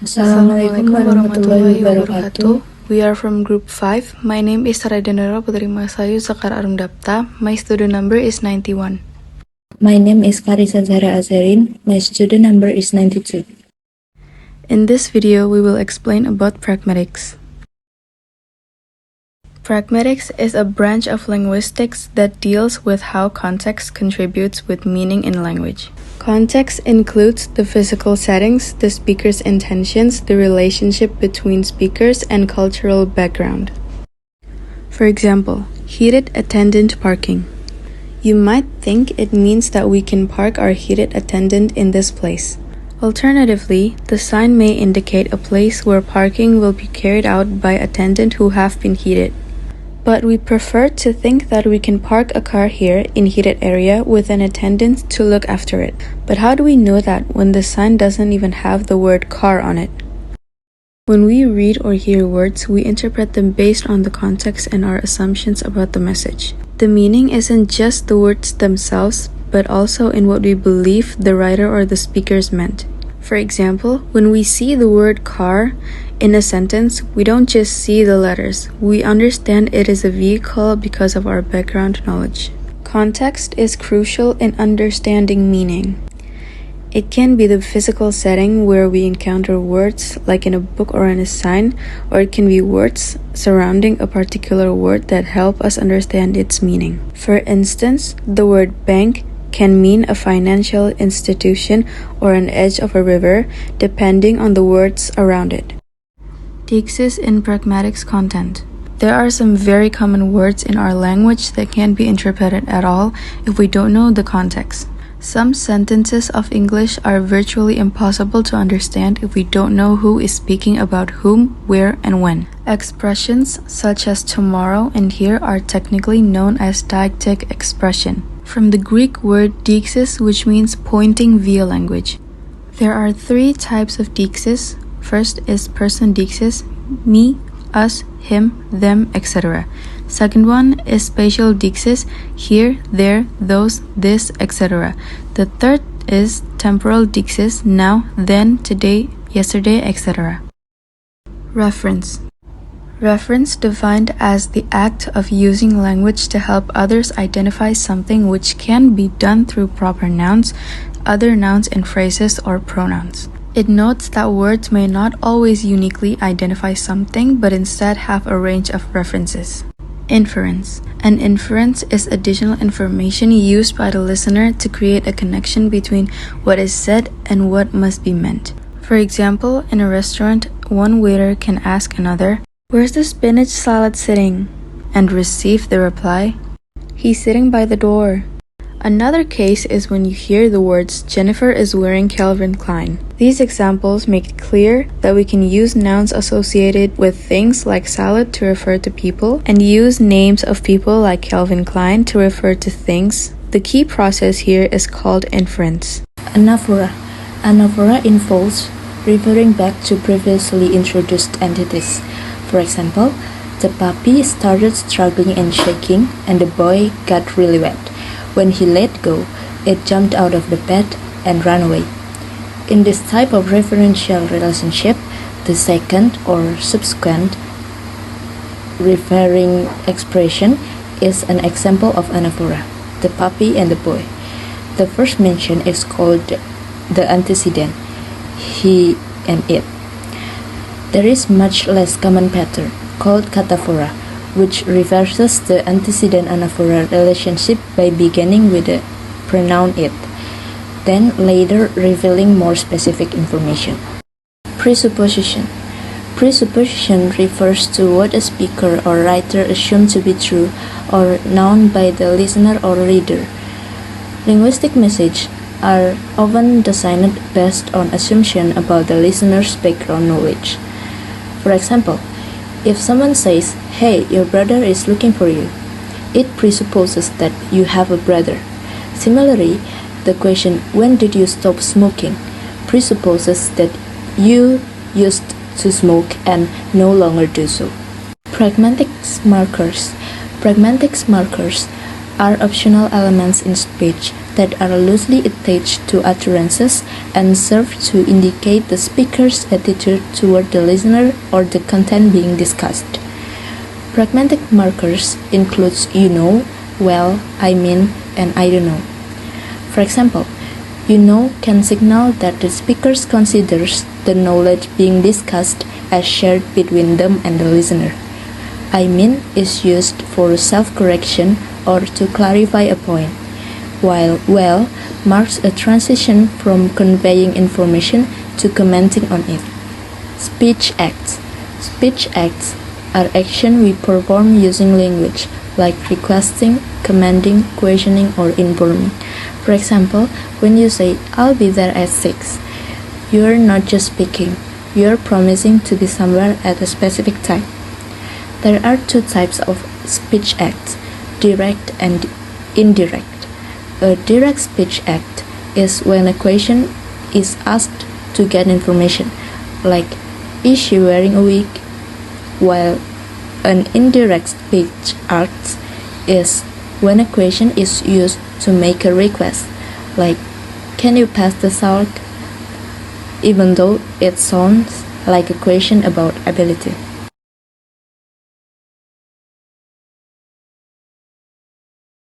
Assalamualaikum warahmatullahi wabarakatuh. We are from Group 5. My name is Saradenara Putri Masayu Sekar Arumdapta. My student number is 91. My name is Karisa Zahra Azarin. My student number is 92. In this video, we will explain about pragmatics. Pragmatics is a branch of linguistics that deals with how context contributes with meaning in language. Context includes the physical settings, the speaker's intentions, the relationship between speakers, and cultural background. For example, heated attendant parking. You might think it means that we can park our heated attendant in this place. Alternatively, the sign may indicate a place where parking will be carried out by attendants who have been heated. But we prefer to think that we can park a car here in heated area with an attendant to look after it. But how do we know that when the sign doesn't even have the word car on it? When we read or hear words, we interpret them based on the context and our assumptions about the message. The meaning isn't just the words themselves, but also in what we believe the writer or the speakers meant. For example, when we see the word car in a sentence, we don't just see the letters. We understand it is a vehicle because of our background knowledge. Context is crucial in understanding meaning. It can be the physical setting where we encounter words like in a book or in a sign, or it can be words surrounding a particular word that help us understand its meaning. For instance, the word bank can mean a financial institution or an edge of a river, depending on the words around it. Deixis in pragmatics content. There are some very common words in our language that can't be interpreted at all if we don't know the context. Some sentences of English are virtually impossible to understand if we don't know who is speaking about whom, where, and when. Expressions such as tomorrow and here are technically known as deictic expression, from the Greek word deixis, which means pointing via language. There are three types of deixis. First is person deixis, me, us, him, them, etc. Second one is spatial deixis, here, there, those, this, etc. The third is temporal deixis, now, then, today, yesterday, etc. Reference. Reference defined as the act of using language to help others identify something, which can be done through proper nouns, other nouns and phrases, or pronouns. It notes that words may not always uniquely identify something, but instead have a range of references. Inference. An inference is additional information used by the listener to create a connection between what is said and what must be meant. For example, in a restaurant, one waiter can ask another, "Where's the spinach salad sitting?" and receive the reply, "He's sitting by the door." Another case is when you hear the words, "Jennifer is wearing Calvin Klein." These examples make it clear that we can use nouns associated with things like salad to refer to people, and use names of people like Calvin Klein to refer to things. The key process here is called inference. Anaphora. Anaphora involves referring back to previously introduced entities. For example, the puppy started struggling and shaking, and the boy got really wet. When he let go, it jumped out of the bed and ran away. In this type of referential relationship, the second or subsequent referring expression is an example of anaphora, the puppy and the boy. The first mention is called the antecedent, he and it. There is much less common pattern called cataphora, which reverses the antecedent-anaphora relationship by beginning with the pronoun it, then later revealing more specific information. Presupposition. Presupposition refers to what a speaker or writer assumes to be true or known by the listener or reader. Linguistic messages are often designed based on assumption about the listener's background knowledge. For example, if someone says, "Hey, your brother is looking for you," it presupposes that you have a brother. Similarly, the question, "When did you stop smoking?" presupposes that you used to smoke and no longer do so. Pragmatics markers. Pragmatics markers are optional elements in speech that are loosely attached to utterances and serve to indicate the speaker's attitude toward the listener or the content being discussed. Pragmatic markers includes you know, well, I mean, and I don't know. For example, you know can signal that the speaker considers the knowledge being discussed as shared between them and the listener. I mean is used for self-correction or to clarify a point, while well marks a transition from conveying information to commenting on it. Speech acts. Speech acts are actions we perform using language, like requesting, commanding, questioning, or informing. For example, when you say, I'll be there at 6, you're not just speaking, you're promising to be somewhere at a specific time. There are two types of speech acts, direct and indirect. A direct speech act is when a question is asked to get information, like, is she wearing a wig? While an indirect speech act is when a question is used to make a request, like, can you pass the salt? Even though it sounds like a question about ability.